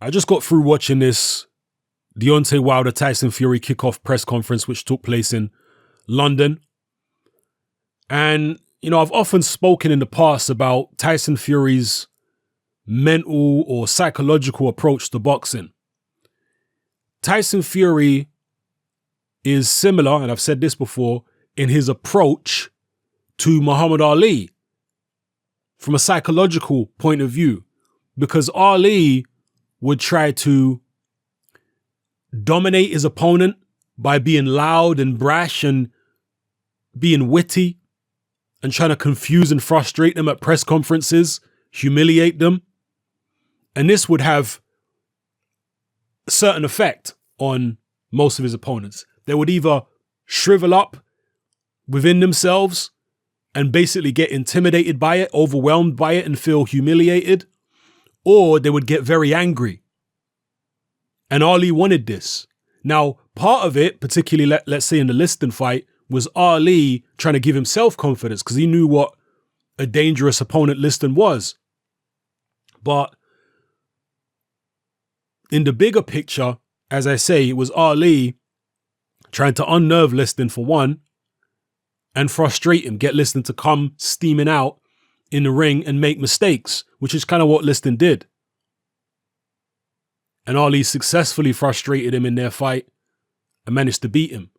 I just got through watching this Deontay Wilder Tyson Fury kickoff press conference, which took place in London. And, I've often spoken in the past about Tyson Fury's mental or psychological approach to boxing. Tyson Fury is similar, and I've said this before, in his approach to Muhammad Ali from a psychological point of view, because Ali would try to dominate his opponent by being loud and brash and being witty and trying to confuse and frustrate them at press conferences, humiliate them. And this would have a certain effect on most of his opponents. They would either shrivel up within themselves and basically get intimidated by it, overwhelmed by it, and feel humiliated, or they would get very angry. And Ali wanted this. Now, part of it, particularly let's say in the Liston fight, was Ali trying to give himself confidence because he knew what a dangerous opponent Liston was. But in the bigger picture, as I say, it was Ali trying to unnerve Liston for one and frustrate him, get Liston to come steaming out in the ring and make mistakes, which is kind of what Liston did. And Ali successfully frustrated him in their fight and managed to beat him.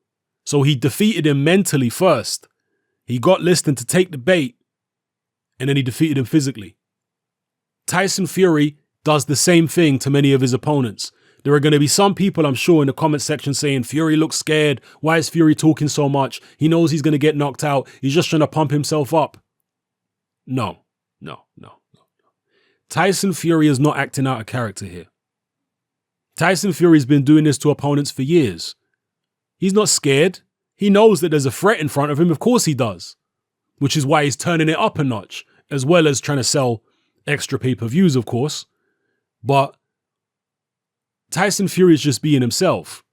So he defeated him mentally first. He got Liston to take the bait, and then he defeated him physically. Tyson Fury does the same thing to many of his opponents. There are going to be some people, I'm sure, in the comment section saying, Fury looks scared. Why is Fury talking so much? He knows he's going to get knocked out. He's just trying to pump himself up. No. Tyson Fury is not acting out of character here. Tyson Fury's been doing this to opponents for years. He's not scared. He knows that there's a threat in front of him. Of course he does. Which is why he's turning it up a notch, as well as trying to sell extra pay-per-views, of course. But Tyson Fury is just being himself.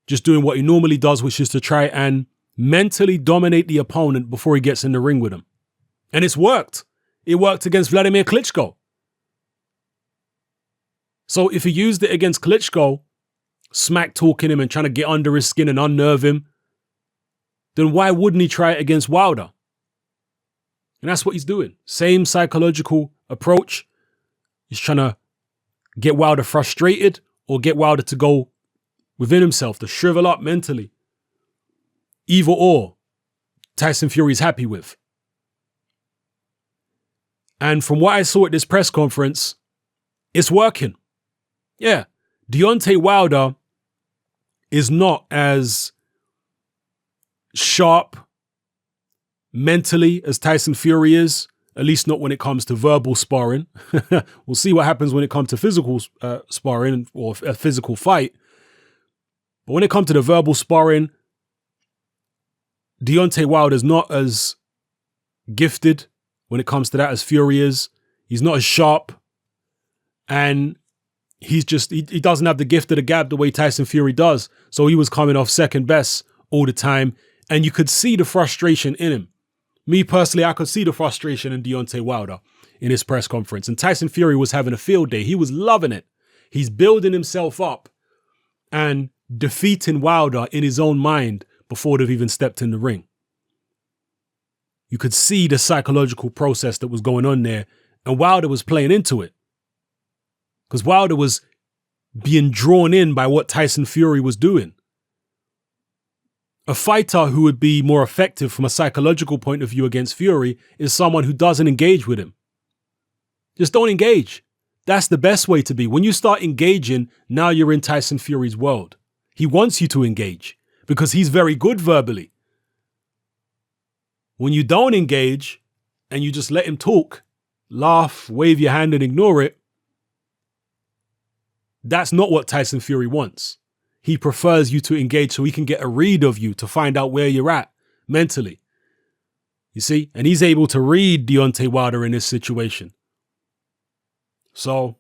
Just doing what he normally does, which is to try and mentally dominate the opponent before he gets in the ring with him. And it's worked. It worked against Vladimir Klitschko. So if he used it against Klitschko, smack talking him and trying to get under his skin and unnerve him, then why wouldn't he try it against Wilder? And that's what he's doing. Same psychological approach. He's trying to get Wilder frustrated or get Wilder to go within himself, to shrivel up mentally. Either or, Tyson Fury's happy with. And from what I saw at this press conference, it's working. Yeah, Deontay Wilder is not as sharp mentally as Tyson Fury is, at least not when it comes to verbal sparring. We'll see what happens when it comes to physical sparring or a physical fight. But when it comes to the verbal sparring, Deontay Wilder is not as gifted when it comes to that as Fury is. He's not as sharp. And he doesn't have the gift of the gab the way Tyson Fury does. So he was coming off second best all the time. And you could see the frustration in him. Me personally, I could see the frustration in Deontay Wilder in his press conference. And Tyson Fury was having a field day. He was loving it. He's building himself up and defeating Wilder in his own mind before they've even stepped in the ring. You could see the psychological process that was going on there. And Wilder was playing into it. Because Wilder was being drawn in by what Tyson Fury was doing. A fighter who would be more effective from a psychological point of view against Fury is someone who doesn't engage with him. Just don't engage. That's the best way to be. When you start engaging, now you're in Tyson Fury's world. He wants you to engage because he's very good verbally. When you don't engage and you just let him talk, laugh, wave your hand and ignore it, that's not what Tyson Fury wants. He prefers you to engage so he can get a read of you to find out where you're at mentally. You see? And he's able to read Deontay Wilder in this situation. So,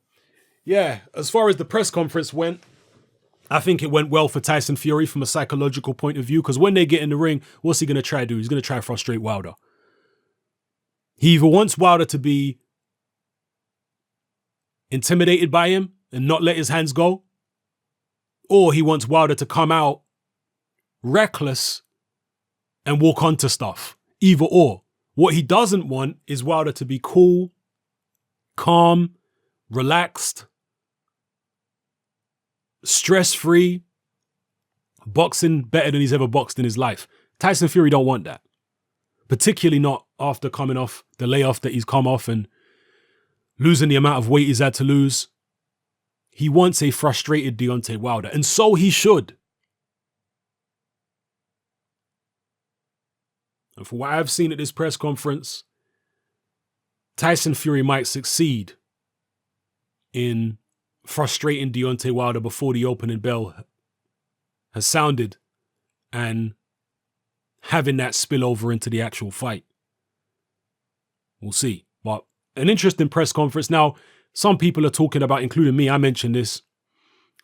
yeah, as far as the press conference went, I think it went well for Tyson Fury from a psychological point of view, because when they get in the ring, what's he going to try to do? He's going to try to frustrate Wilder. He either wants Wilder to be intimidated by him and not let his hands go, or he wants Wilder to come out reckless and walk onto stuff. Either or. What he doesn't want is Wilder to be cool, calm, relaxed, stress-free, boxing better than he's ever boxed in his life. Tyson Fury don't want that. Particularly not after coming off the layoff that he's come off and losing the amount of weight he's had to lose. He wants a frustrated Deontay Wilder, and so he should. And for what I've seen at this press conference, Tyson Fury might succeed in frustrating Deontay Wilder before the opening bell has sounded and having that spill over into the actual fight. We'll see. But an interesting press conference. Now, some people are talking about, including me, I mentioned this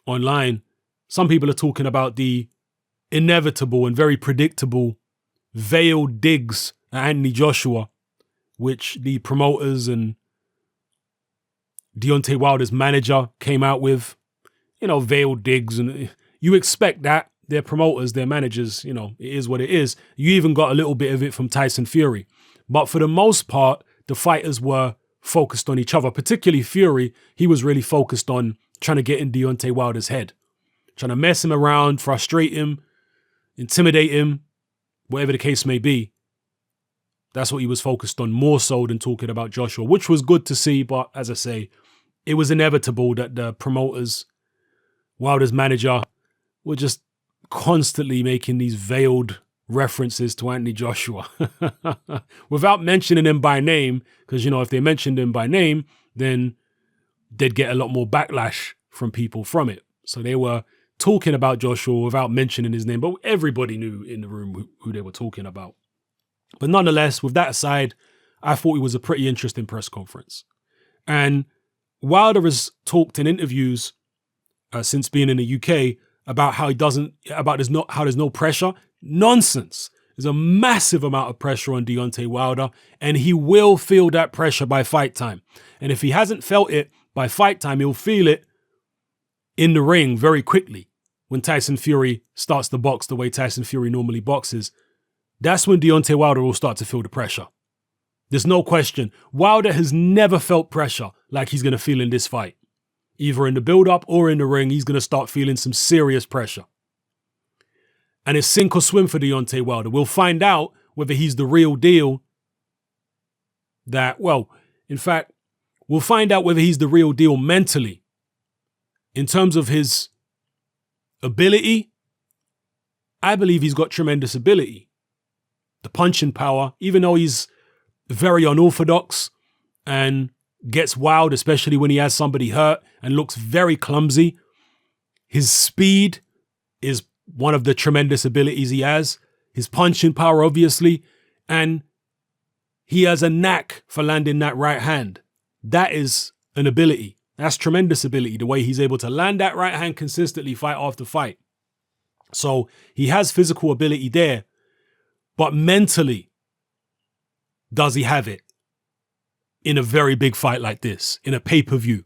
online, some people are talking about the inevitable and very predictable veiled digs at Anthony Joshua, which the promoters and Deontay Wilder's manager came out with. You know, veiled digs, and you expect that. Their promoters, their managers, you know, it is what it is. You even got a little bit of it from Tyson Fury. But for the most part, the fighters were focused on each other, particularly Fury. He was really focused on trying to get in Deontay Wilder's head, trying to mess him around, frustrate him, intimidate him, whatever the case may be. That's what he was focused on more so than talking about Joshua, which was good to see. But as I say, it was inevitable that the promoters, Wilder's manager, were just constantly making these veiled references to Anthony Joshua without mentioning him by name. Because, you know, if they mentioned him by name, then they'd get a lot more backlash from people from it. So they were talking about Joshua without mentioning his name, but everybody knew in the room who they were talking about. But nonetheless, with that aside, I thought it was a pretty interesting press conference. And Wilder has talked in interviews since being in the UK about how there's no pressure. Nonsense. There's a massive amount of pressure on Deontay Wilder, and he will feel that pressure by fight time. And if he hasn't felt it by fight time, he'll feel it in the ring very quickly when Tyson Fury starts to box the way Tyson Fury normally boxes. That's when Deontay Wilder will start to feel the pressure. There's no question. Wilder has never felt pressure like he's going to feel in this fight. Either in the build-up or in the ring, he's going to start feeling some serious pressure. And it's sink or swim for Deontay Wilder. We'll find out whether he's the real deal we'll find out whether he's the real deal mentally. In terms of his ability, I believe he's got tremendous ability. The punching power, even though he's very unorthodox and gets wild, especially when he has somebody hurt and looks very clumsy. His speed is one of the tremendous abilities he has. His punching power, obviously. And he has a knack for landing that right hand. That is an ability. That's tremendous ability, the way he's able to land that right hand consistently fight after fight. So he has physical ability there. But mentally, does he have it? In a very big fight like this, in a pay-per-view,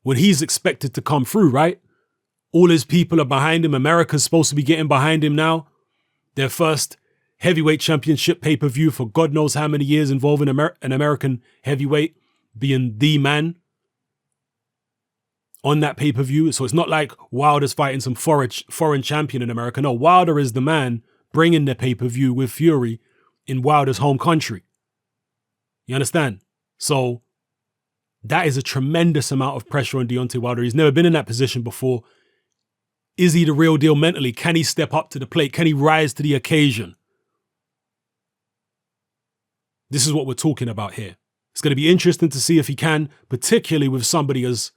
when he's expected to come through, right? All his people are behind him. America's supposed to be getting behind him now. Their first heavyweight championship pay-per-view for God knows how many years, involving an American heavyweight being the man on that pay-per-view. So it's not like Wilder's fighting some foreign champion in America. No, Wilder is the man bringing the pay-per-view with Fury in Wilder's home country. You understand? So that is a tremendous amount of pressure on Deontay Wilder. He's never been in that position before. Is he the real deal mentally? Can he step up to the plate? Can he rise to the occasion? This is what we're talking about here. It's going to be interesting to see if he can, particularly with somebody as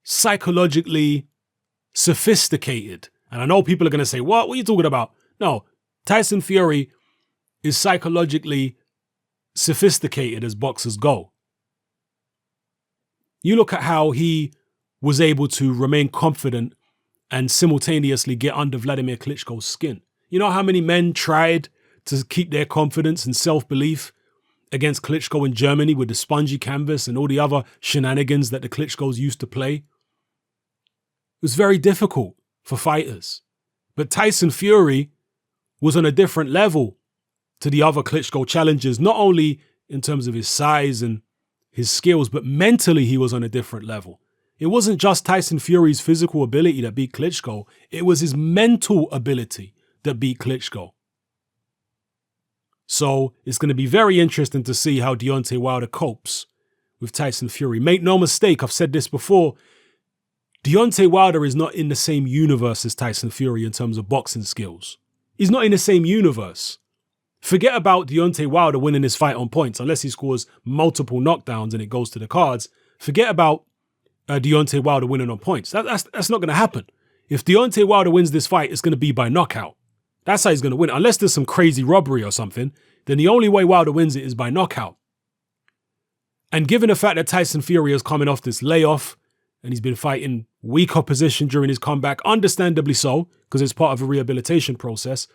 psychologically sophisticated. And I know people are going to say, what are you talking about? No, Tyson Fury is psychologically sophisticated as boxers go. You look at how he was able to remain confident and simultaneously get under Vladimir Klitschko's skin. You know how many men tried to keep their confidence and self-belief against Klitschko in Germany with the spongy canvas and all the other shenanigans that the Klitschkos used to play. It was very difficult for fighters. But Tyson Fury was on a different level to the other Klitschko challengers, not only in terms of his size and his skills, but mentally he was on a different level. It wasn't just Tyson Fury's physical ability that beat Klitschko, it was his mental ability that beat Klitschko. So it's going to be very interesting to see how Deontay Wilder copes with Tyson Fury. Make no mistake, I've said this before, Deontay Wilder is not in the same universe as Tyson Fury in terms of boxing skills. He's not in the same universe. Forget about Deontay Wilder winning this fight on points, unless he scores multiple knockdowns and it goes to the cards. Forget about Deontay Wilder winning on points. That's not going to happen. If Deontay Wilder wins this fight, it's going to be by knockout. That's how he's going to win. Unless there's some crazy robbery or something, then the only way Wilder wins it is by knockout. And given the fact that Tyson Fury is coming off this layoff and he's been fighting weak opposition during his comeback, understandably so, because it's part of a rehabilitation process,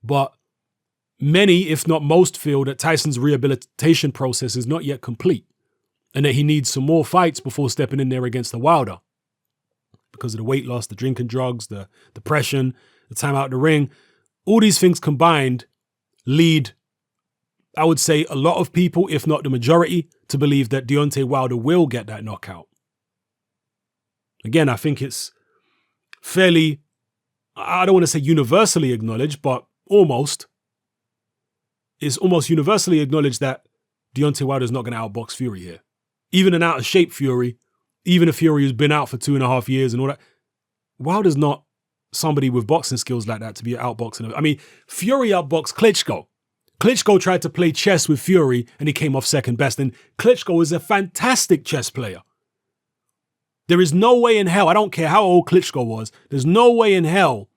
but many, if not most, feel that Tyson's rehabilitation process is not yet complete and that he needs some more fights before stepping in there against the Wilder. Because of the weight loss, the drinking drugs, the depression, the time out of the ring, all these things combined lead, I would say, a lot of people, if not the majority, to believe that Deontay Wilder will get that knockout. Again, I think it's fairly, I don't want to say universally acknowledged, but almost. It's almost universally acknowledged that Deontay Wilder is not going to outbox Fury here. Even an out-of-shape Fury, even a Fury who's been out for 2.5 years and all that, Wilder's not somebody with boxing skills like that to be outboxing. I mean, Fury outboxed Klitschko. Klitschko tried to play chess with Fury and he came off second best. And Klitschko is a fantastic chess player. There is no way in hell, I don't care how old Klitschko was, there's no way in hell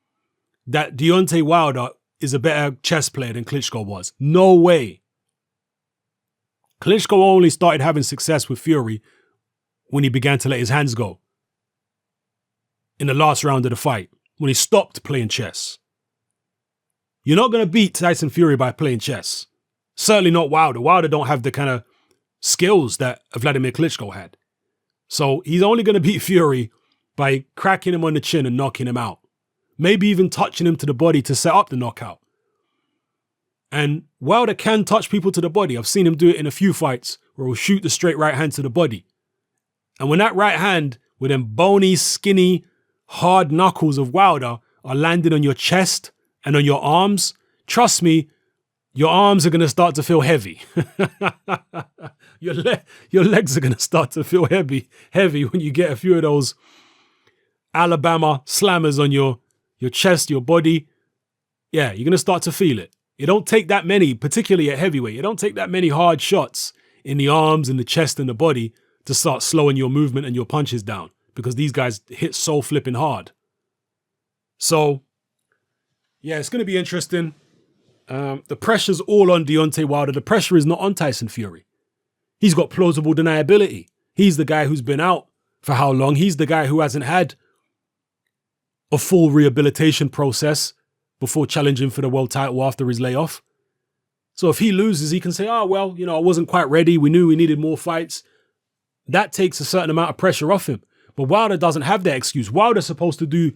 that Deontay Wilder is a better chess player than Klitschko was. No way. Klitschko only started having success with Fury when he began to let his hands go in the last round of the fight, when he stopped playing chess. You're not going to beat Tyson Fury by playing chess. Certainly not Wilder. Wilder don't have the kind of skills that Vladimir Klitschko had. So he's only going to beat Fury by cracking him on the chin and knocking him out. Maybe even touching him to the body to set up the knockout. And Wilder can touch people to the body. I've seen him do it in a few fights where he'll shoot the straight right hand to the body. And when that right hand with them bony, skinny, hard knuckles of Wilder are landing on your chest and on your arms, trust me, your arms are going to start to feel heavy. Your legs are going to start to feel heavy when you get a few of those Alabama slammers on your chest, your body. Yeah, you're going to start to feel it. You don't take that many, particularly at heavyweight, you don't take that many hard shots in the arms and the chest and the body to start slowing your movement and your punches down, because these guys hit so flipping hard. So, yeah, it's going to be interesting. The pressure's all on Deontay Wilder. The pressure is not on Tyson Fury. He's got plausible deniability. He's the guy who's been out for how long? He's the guy who hasn't had a full rehabilitation process before challenging for the world title after his layoff. So if he loses, he can say, oh, well, I wasn't quite ready. We knew we needed more fights. That takes a certain amount of pressure off him. But Wilder doesn't have that excuse. Wilder's supposed to do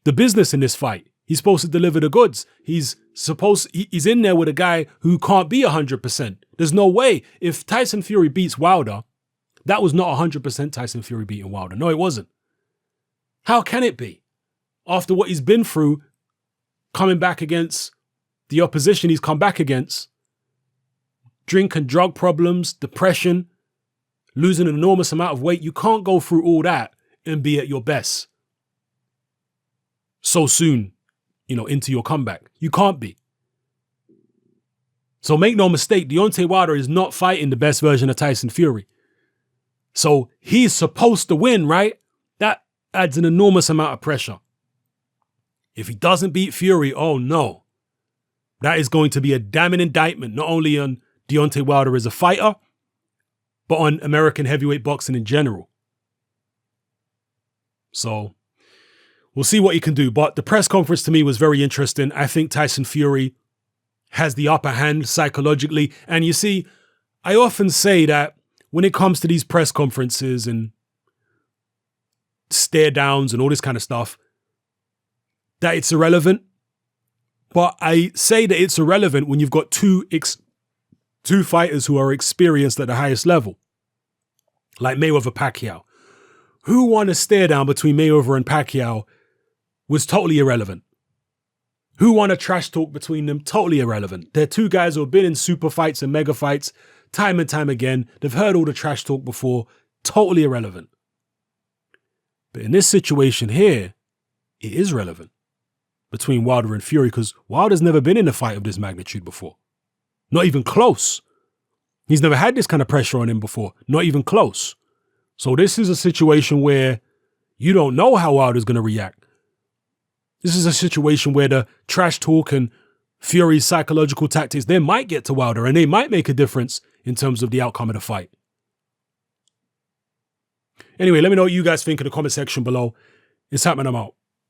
the business in this fight. He's supposed to deliver the goods. He's in there with a guy who can't be 100%. There's no way. If Tyson Fury beats Wilder, that was not 100% Tyson Fury beating Wilder. No, it wasn't. How can it be? After what he's been through, coming back against the opposition he's come back against, drink and drug problems, depression, losing an enormous amount of weight, you can't go through all that and be at your best so soon, into your comeback. You can't be. So make no mistake, Deontay Wilder is not fighting the best version of Tyson Fury. So he's supposed to win, right? That adds an enormous amount of pressure. If he doesn't beat Fury, oh no. That is going to be a damning indictment, not only on Deontay Wilder as a fighter, but on American heavyweight boxing in general. So we'll see what he can do. But the press conference to me was very interesting. I think Tyson Fury has the upper hand psychologically. And you see, I often say that when it comes to these press conferences and stare downs and all this kind of stuff, that it's irrelevant. But I say that it's irrelevant when you've got two fighters who are experienced at the highest level, like Mayweather-Pacquiao. Who won a stare down between Mayweather and Pacquiao was totally irrelevant. Who won a trash talk between them? Totally irrelevant. They're two guys who have been in super fights and mega fights time and time again. They've heard all the trash talk before. Totally irrelevant. But in this situation here, it is relevant between Wilder and Fury because Wilder's never been in a fight of this magnitude before. Not even close. He's never had this kind of pressure on him before. Not even close. So this is a situation where you don't know how Wilder's going to react. This is a situation where the trash talk and Fury's psychological tactics, they might get to Wilder and they might make a difference in terms of the outcome of the fight. Anyway, let me know what you guys think in the comment section below. It's happening. I'm out.